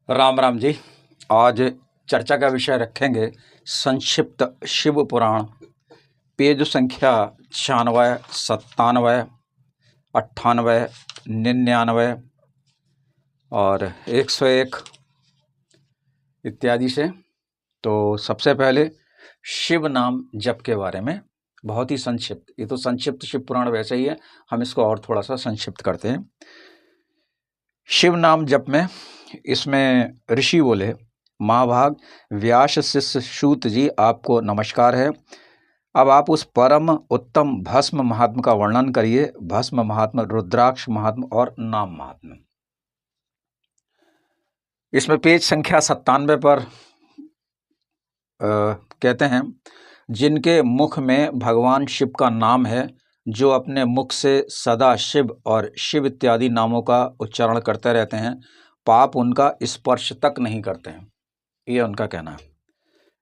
राम राम जी। आज चर्चा का विषय रखेंगे संक्षिप्त शिव पुराण, पेज संख्या 96, 97, 98, 99 और 101 इत्यादि से। तो सबसे पहले शिव नाम जप के बारे में बहुत ही संक्षिप्त, ये तो संक्षिप्त शिव पुराण वैसे ही है, हम इसको और थोड़ा सा संक्षिप्त करते हैं। शिव नाम जप में इसमें ऋषि बोले, महाभाग व्यास शिष्य सूत जी, आपको नमस्कार है। अब आप उस परम उत्तम भस्म महात्म का वर्णन करिए। भस्म महात्म, रुद्राक्ष महात्म और नाम महात्म। इसमें पेज संख्या 97 पर कहते हैं, जिनके मुख में भगवान शिव का नाम है, जो अपने मुख से सदा शिव और शिव इत्यादि नामों का उच्चारण करते रहते हैं, पाप उनका स्पर्श तक नहीं करते हैं। ये उनका कहना है।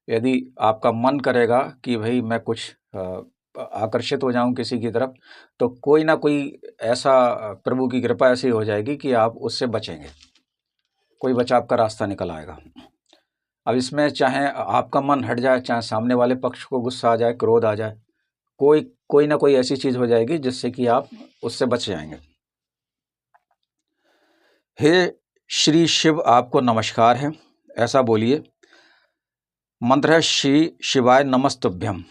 यदि आपका मन करेगा कि भाई मैं कुछ आकर्षित हो जाऊं किसी की तरफ, तो कोई ना कोई ऐसा प्रभु की कृपा ऐसी हो जाएगी कि आप उससे बचेंगे, कोई बचाव का रास्ता निकल आएगा। अब इसमें चाहे आपका मन हट जाए, चाहे सामने वाले पक्ष को गुस्सा आ जाए, क्रोध आ जाए, कोई ना कोई ऐसी चीज हो जाएगी जिससे कि आप उससे बच जाएंगे। हे श्री शिव, आपको नमस्कार है, ऐसा बोलिए। मंत्र है श्री शिवाय नमस्तुभ्यम,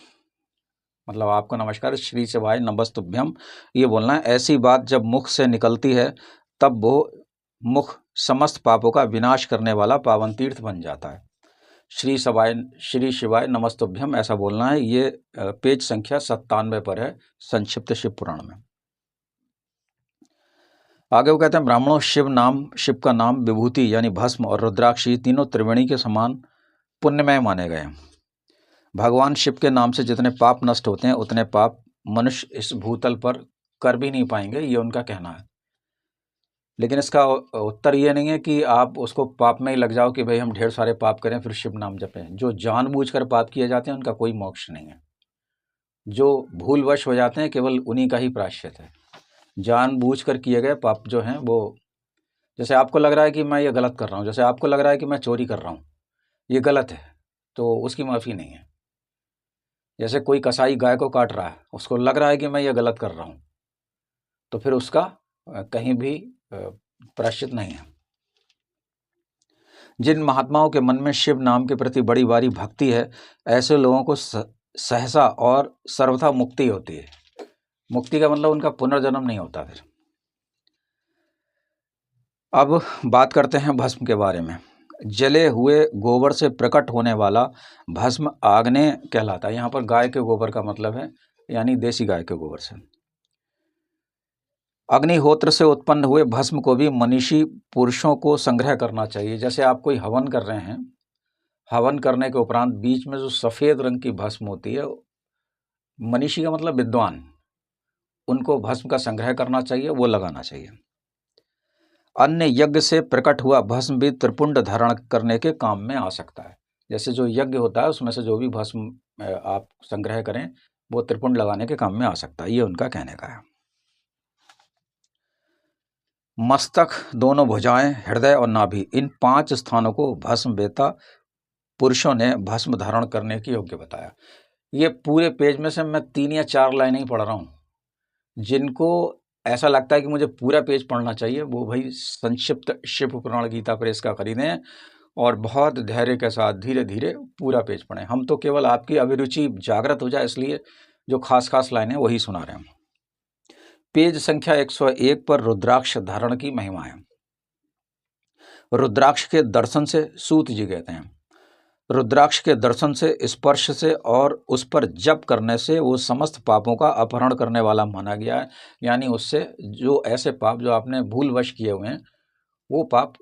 मतलब आपको नमस्कार, श्री शिवाय नमस्तुभ्यम ये बोलना है। ऐसी बात जब मुख से निकलती है तब वो मुख समस्त पापों का विनाश करने वाला पावन तीर्थ बन जाता है। श्री शिवाय नमस्तुभ्यम ऐसा बोलना है। ये पेज संख्या 97 पर है संक्षिप्त शिव पुराण में। आगे वो कहते हैं, ब्राह्मणों शिव का नाम विभूति यानी भस्म और रुद्राक्षी तीनों त्रिवेणी के समान पुण्यमय माने गए हैं। भगवान शिव के नाम से जितने पाप नष्ट होते हैं, उतने पाप मनुष्य इस भूतल पर कर भी नहीं पाएंगे, ये उनका कहना है। लेकिन इसका उत्तर ये नहीं है कि आप उसको पाप में ही लग जाओ कि भाई हम ढेर सारे पाप करें फिर शिव नाम जपें। जो जानबूझकर पाप किए जाते हैं उनका कोई मोक्ष नहीं है। जो भूलवश हो जाते हैं केवल उन्हीं का ही प्रायश्चित है। जानबूझकर किए गए पाप जो हैं वो, जैसे आपको लग रहा है कि मैं ये गलत कर रहा हूँ, जैसे आपको लग रहा है कि मैं चोरी कर रहा हूँ, ये गलत है, तो उसकी माफ़ी नहीं है। जैसे कोई कसाई गाय को काट रहा है, उसको लग रहा है कि मैं ये गलत कर रहा हूँ, तो फिर उसका कहीं भी प्रायश्चित नहीं है। जिन महात्माओं के मन में शिव नाम के प्रति बड़ी भारी भक्ति है, ऐसे लोगों को सहसा और सर्वथा मुक्ति होती है। मुक्ति का मतलब उनका पुनर्जन्म नहीं होता। फिर अब बात करते हैं भस्म के बारे में। जले हुए गोबर से प्रकट होने वाला भस्म आग्नेय कहलाता है। यहाँ पर गाय के गोबर का मतलब है, यानी देसी गाय के गोबर से। अग्निहोत्र से उत्पन्न हुए भस्म को भी मनीषी पुरुषों को संग्रह करना चाहिए। जैसे आप कोई हवन कर रहे हैं, हवन करने के उपरांत बीच में जो सफ़ेद रंग की भस्म होती है, मनीषी का मतलब विद्वान, उनको भस्म का संग्रह करना चाहिए, वो लगाना चाहिए। अन्य यज्ञ से प्रकट हुआ भस्म भी त्रिपुंड धारण करने के काम में आ सकता है। जैसे जो यज्ञ होता है उसमें से जो भी भस्म आप संग्रह करें वो त्रिपुंड लगाने के काम में आ सकता है, ये उनका कहने का है। मस्तक, दोनों भुजाएं, हृदय और नाभि, इन 5 स्थानों को भस्म बेता पुरुषों ने भस्म धारण करने के योग्य बताया। ये पूरे पेज में से मैं 3 या 4 लाइनें ही पढ़ रहा हूँ। जिनको ऐसा लगता है कि मुझे पूरा पेज पढ़ना चाहिए, वो भाई संक्षिप्त शिव पुराण गीता प्रेस का खरीदें और बहुत धैर्य के साथ धीरे धीरे पूरा पेज पढ़ें। हम तो केवल आपकी अभिरुचि जागृत हो जाए इसलिए जो खास लाइनें वही सुना रहे हैं। पेज संख्या 101 पर रुद्राक्ष धारण की महिमा है। रुद्राक्ष के दर्शन से, सूत जी कहते हैं, रुद्राक्ष के दर्शन से, स्पर्श से और उस पर जप करने से वो समस्त पापों का अपहरण करने वाला माना गया है। यानी उससे जो ऐसे पाप जो आपने भूलवश किए हुए हैं वो पाप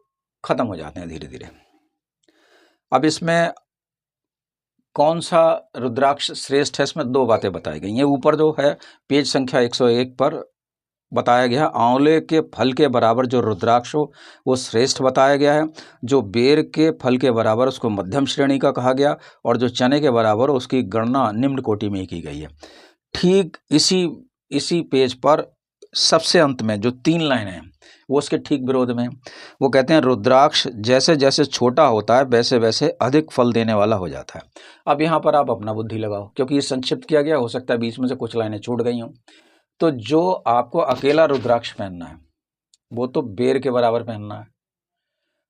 खत्म हो जाते हैं धीरे धीरे। अब इसमें कौन सा रुद्राक्ष श्रेष्ठ है, इसमें 2 बातें बताई गई हैं। ऊपर जो है पेज संख्या 101 पर बताया गया, आंवले के फल के बराबर जो रुद्राक्ष हो वो श्रेष्ठ बताया गया है। जो बेर के फल के बराबर उसको मध्यम श्रेणी का कहा गया, और जो चने के बराबर उसकी गणना निम्न कोटि में की गई है। ठीक इसी पेज पर सबसे अंत में जो 3 लाइनें हैं, वो उसके ठीक विरोध में है। वो कहते हैं रुद्राक्ष जैसे जैसे छोटा होता है वैसे वैसे अधिक फल देने वाला हो जाता है। अब यहाँ पर आप अपना बुद्धि लगाओ, क्योंकि ये संक्षिप्त किया गया, हो सकता है बीच में से कुछ लाइनें छूट गई हों। तो जो आपको अकेला रुद्राक्ष पहनना है वो तो बेर के बराबर पहनना है।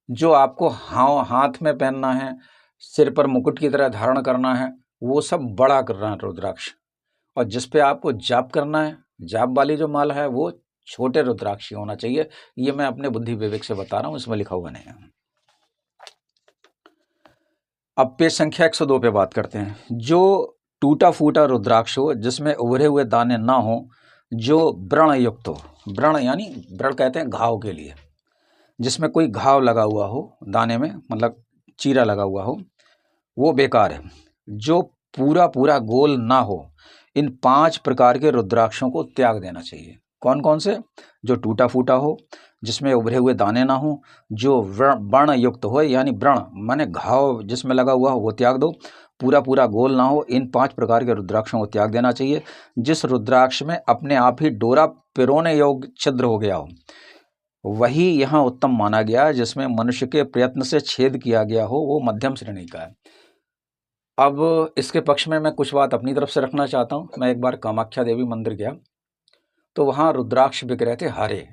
जो आपको हाथ में पहनना है, सिर पर मुकुट की तरह धारण करना है, वो सब बड़ा करना है रुद्राक्ष। और जिस पे आपको जाप करना है, जाप वाली जो माला है, वो छोटे रुद्राक्ष होना चाहिए। ये मैं अपने बुद्धि विवेक से बता रहा हूँ, इसमें लिखा हुआ नहीं है। अब पेज संख्या 102 पे बात करते हैं। जो टूटा फूटा रुद्राक्ष हो, जिसमें उभरे हुए दाने ना हो, जो व्रण युक्त हो, व्रण यानी व्रण कहते हैं घाव के लिए, जिसमें कोई घाव लगा हुआ हो दाने में, मतलब चीरा लगा हुआ हो, वो बेकार है। जो पूरा पूरा गोल ना हो, इन 5 प्रकार के रुद्राक्षों को त्याग देना चाहिए। कौन कौन से? जो टूटा फूटा हो, जिसमें उभरे हुए दाने ना हो, जो व्रण युक्त हो यानी व्रण माने घाव जिसमें लगा हुआ हो वो त्याग दो, पूरा पूरा गोल ना हो, इन 5 प्रकार के रुद्राक्षों को त्याग देना चाहिए। जिस रुद्राक्ष में अपने आप ही डोरा पिरोने योग्य छिद्र हो गया हो, वही यहाँ उत्तम माना गया। जिसमें मनुष्य के प्रयत्न से छेद किया गया हो, वो मध्यम श्रेणी का है। अब इसके पक्ष में मैं कुछ बात अपनी तरफ से रखना चाहता हूँ। मैं एक बार कामाख्या देवी मंदिर गया, तो वहाँ रुद्राक्ष बिक रहे थे हरे।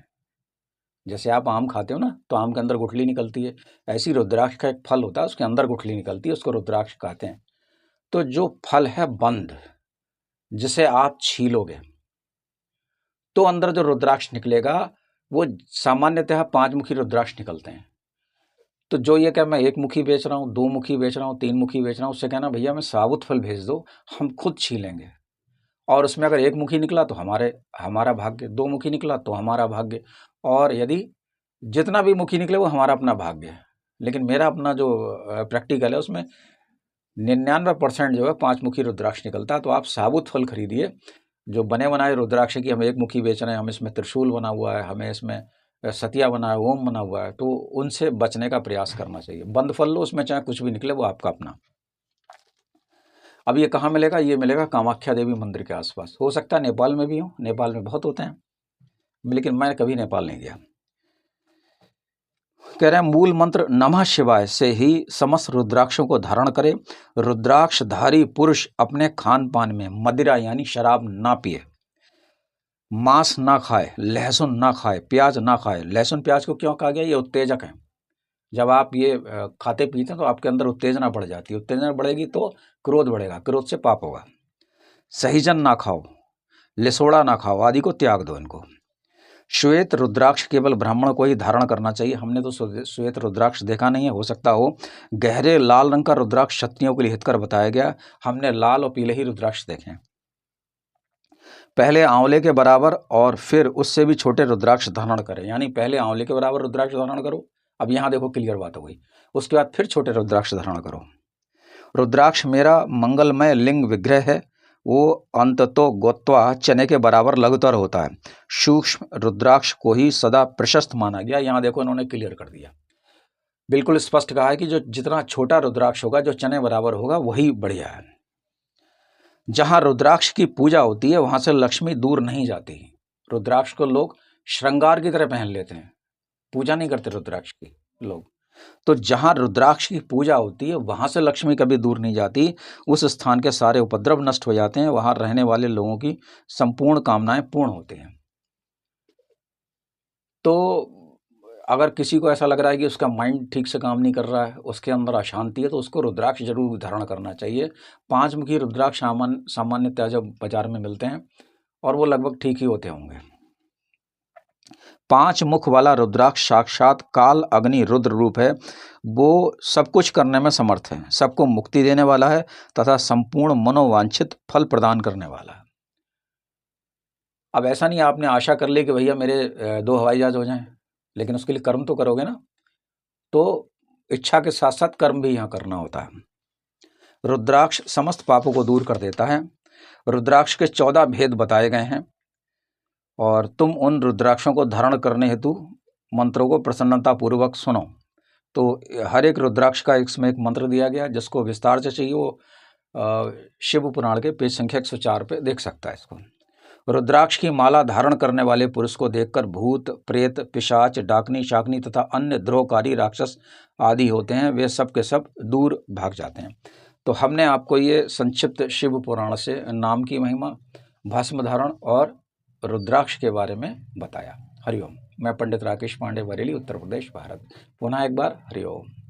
जैसे आप आम खाते हो ना, तो आम के अंदर गुठली निकलती है, ऐसी रुद्राक्ष का एक फल होता है, उसके अंदर गुठली निकलती है, उसको रुद्राक्ष कहते हैं। तो जो फल है बंद, जिसे आप छीलोगे तो अंदर जो रुद्राक्ष निकलेगा वो सामान्यतः 5 मुखी रुद्राक्ष निकलते हैं। तो जो ये क्या मैं 1 मुखी बेच रहा हूँ, 2 मुखी बेच रहा हूँ, 3 मुखी बेच रहा हूँ, उससे कहना भैया मैं साबुत फल भेज दो, हम खुद छीलेंगे। और उसमें अगर 1 मुखी निकला तो हमारा भाग्य, 2 मुखी निकला तो हमारा भाग्य, और यदि जितना भी मुखी निकले वो हमारा अपना भाग्य है। लेकिन मेरा अपना जो प्रैक्टिकल है उसमें 99% जो है 5 मुखी रुद्राक्ष निकलता है। तो आप साबुत फल खरीदिए। जो बने बनाए रुद्राक्ष की हम 1 मुखी बेच रहे हैं, हम इसमें त्रिशूल बना हुआ है, हमें इसमें सतिया बना है, ओम बना हुआ है, तो उनसे बचने का प्रयास करना चाहिए। बंद फल लो, उसमें चाहे कुछ भी निकले वो आपका अपना। अब ये कहाँ मिलेगा? ये मिलेगा कामाख्या देवी मंदिर के आसपास। हो सकता है नेपाल में भी हो, नेपाल में बहुत होते हैं, लेकिन मैं कभी नेपाल नहीं गया। कह रहे हैं मूल मंत्र नमः शिवाय से ही समस्त रुद्राक्षों को धारण करे। रुद्राक्षधारी पुरुष अपने खान पान में मदिरा यानी शराब ना पिए, मांस ना खाए, लहसुन ना खाए, प्याज ना खाए। लहसुन प्याज को क्यों कहा गया? ये उत्तेजक है। जब आप ये खाते पीते हैं तो आपके अंदर उत्तेजना बढ़ जाती है, उत्तेजना बढ़ेगी तो क्रोध बढ़ेगा, क्रोध से पाप होगा। सहीजन ना खाओ, लिसोड़ा ना खाओ, आदि को त्याग दो इनको। श्वेत रुद्राक्ष केवल ब्राह्मण को ही धारण करना चाहिए। हमने तो श्वेत रुद्राक्ष देखा नहीं है, हो सकता हो गहरे लाल रंग का रुद्राक्ष क्षत्रियों के लिए हितकर बताया गया। हमने लाल और पीले ही रुद्राक्ष देखे हैं। पहले आंवले के बराबर और फिर उससे भी छोटे रुद्राक्ष धारण करें, यानी पहले आंवले के बराबर रुद्राक्ष धारण करो। अब यहाँ देखो क्लियर बात हो गई। उसके बाद फिर छोटे रुद्राक्ष धारण करो। रुद्राक्ष मेरा मंगलमय लिंग विग्रह है, वो अंततो गोत्वा चने के बराबर लघुतर होता है। सूक्ष्म रुद्राक्ष को ही सदा प्रशस्त माना गया। यहाँ देखो इन्होंने क्लियर कर दिया, बिल्कुल स्पष्ट कहा है कि जो जितना छोटा रुद्राक्ष होगा, जो चने बराबर होगा, वही बढ़िया है। जहाँ रुद्राक्ष की पूजा होती है वहाँ से लक्ष्मी दूर नहीं जाती। रुद्राक्ष को लोग श्रृंगार की तरह पहन लेते हैं, पूजा नहीं करते रुद्राक्ष की लोग। तो जहाँ रुद्राक्ष की पूजा होती है वहाँ से लक्ष्मी कभी दूर नहीं जाती, उस स्थान के सारे उपद्रव नष्ट हो जाते हैं, वहाँ रहने वाले लोगों की संपूर्ण कामनाएं पूर्ण होती हैं। तो अगर किसी को ऐसा लग रहा है कि उसका माइंड ठीक से काम नहीं कर रहा है, उसके अंदर अशांति है, तो उसको रुद्राक्ष जरूर धारण करना चाहिए। 5 मुखी रुद्राक्ष सामान्यतः जब बाजार में मिलते हैं और वो लगभग ठीक ही होते होंगे। 5 मुख वाला रुद्राक्ष साक्षात काल अग्नि रुद्र रूप है। वो सब कुछ करने में समर्थ है, सबको मुक्ति देने वाला है तथा संपूर्ण मनोवांछित फल प्रदान करने वाला है। अब ऐसा नहीं आपने आशा कर ली कि भैया मेरे 2 हवाई जहाज हो जाएं, लेकिन उसके लिए कर्म तो करोगे ना। तो इच्छा के साथ साथ कर्म भी यहाँ करना होता है। रुद्राक्ष समस्त पापों को दूर कर देता है। रुद्राक्ष के 14 भेद बताए गए हैं और तुम उन रुद्राक्षों को धारण करने हेतु मंत्रों को प्रसन्नता पूर्वक सुनो। तो हर एक रुद्राक्ष का इसमें एक मंत्र दिया गया, जिसको विस्तार से चाहिए वो शिव पुराण के पेज संख्या 104 पे देख सकता है इसको। रुद्राक्ष की माला धारण करने वाले पुरुष को देखकर भूत, प्रेत, पिशाच, डाकनी, शाकनी तथा अन्य द्रोहकारी राक्षस आदि होते हैं, वे सब के सब दूर भाग जाते हैं। तो हमने आपको ये संक्षिप्त शिव पुराण से नाम की महिमा, भस्म धारण और रुद्राक्ष के बारे में बताया। हरिओम। मैं पंडित राकेश पांडे, बरेली, उत्तर प्रदेश, भारत। पुनः एक बार हरिओम।